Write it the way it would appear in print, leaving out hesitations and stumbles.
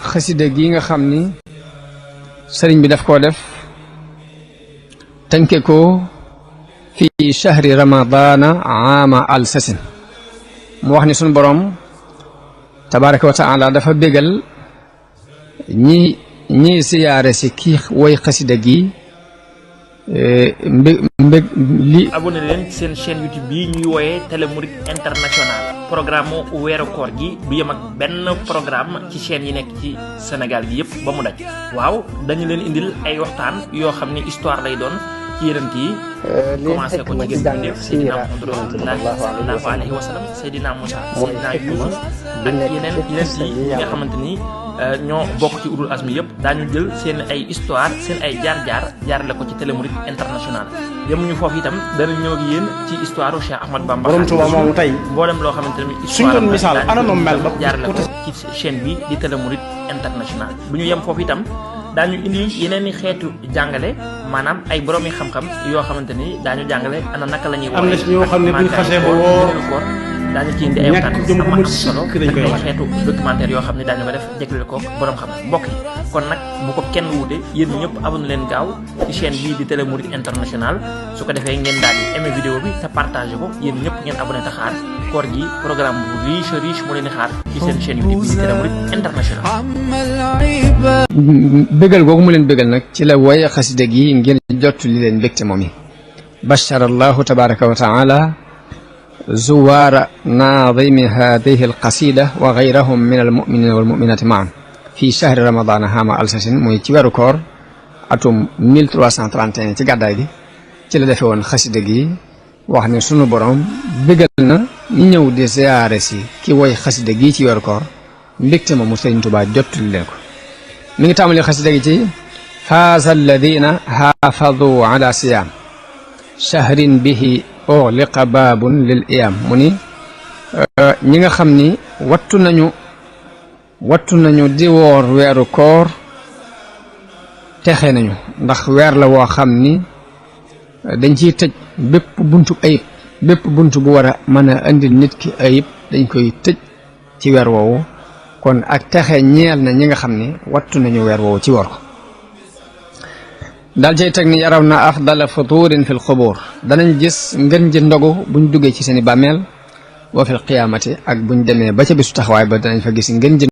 xasida gi nga xam ni sëriñ bi daf koo def tënke ko fi shahri ramadana aama alsasin mu wax ni sunu borom tabaraka wa taala dafa bégal ñi siyaare si kii woy xasida gi li abonné leen ci seen chaîne YouTube bi ñuy wooyee Télé Mouride International programme mu weeru koor gi du yem ak benn programme ci chaîne yi nekk ci Sénégal gi yëpp ba mu daj waaw dañu leen indil ay waxtaan yoo xam ni histoire lay doon ci yeneen yi commencé ko ci gën def Seydina Muhammad sallallahu alayhi wa sallam Seydina Moussa Seydina Youssouf ak yeneen yi nga xamante ni ñoo bokk ci ulul azmi yëpp daañu jël seen ay histoire seen ay jaar-jaar jaarale ko ci Télé Mouride International yemuñu foofu itam dana ñëw ak yéen ci histoire u Cheikh Ahmad Bamba borom Tuuba moomu tey mboolem loo xamante ne suñ doon misaal anam mel ba jaarale ko ci chaîne bi di Télé Mouride International bu ñu yem foofu itam daañu indi yeneen i xeetu jàngale maanaam ay borom yi xam-xam yoo xamante ni daañu jàngale ana naka la ñuy am na ci ñoo xam ne buñ xasee ba woo daañu ci indi ay waxtaan yu am solo ak ay xeetu documentaire yoo xam ne daañu ko def jégleel ko borom xam mbokk yi kon nag bu ko kenn wuute yéen ñëpp abonné leen gaaw ci chaîne bii di Télé Mouride International su ko defee ngeen daal di aimé vidéo bi te partagé ko yéen ñëpp ngeen abonné te xaar koor gi programme bu riche moo leen di xaar ci seen chaîne YouTube bi di Télé Mouride International. bégal googu mu leen bégal nag ci la woye xasida gi ngeen jot li leen mbégte moom yi bashara allahu tabaraka wa taala zuwaara naadimi hadihi alqasida wa gayrahum min almuminina walmuminati maan fi shahri ramadana hama alsasin muy ci weeru koor atum 1331 ci gàddaay gi ci la defe woon xasida gi wax ne sunu borom bégal na ñi ñëw di ziyaare si ki woy xasida gi ci weeru koor mbégte moomu Sëriñ Tuubaa jottali leen ko mi ngi tàmbali xasida gi ci faaza alladina xaafadu ala siyaam shahrin bihi ughliqa baabun lil iyam mu ni ñi nga xam ni wattu nañu di woor weeru koor texe nañu ndax weer la woo xam ni dañ ciy tëj bépp buntu ayib bépp buntu bu war a mën a indil nit ki ayib dañ koy tëj ci weer woowu kon ak texe ñeel na ñi nga xam ni wattu nañu weer woowu ci woor ko daal cay teg ni yaraw na afdala futurin fil xubur danañ gis ngën ji ndogu buñ duggee ci seeni bàmmeel wa fil qiyaamati ak buñ demee ba ca bisu taxawaay ba danañ fa gis ngën ji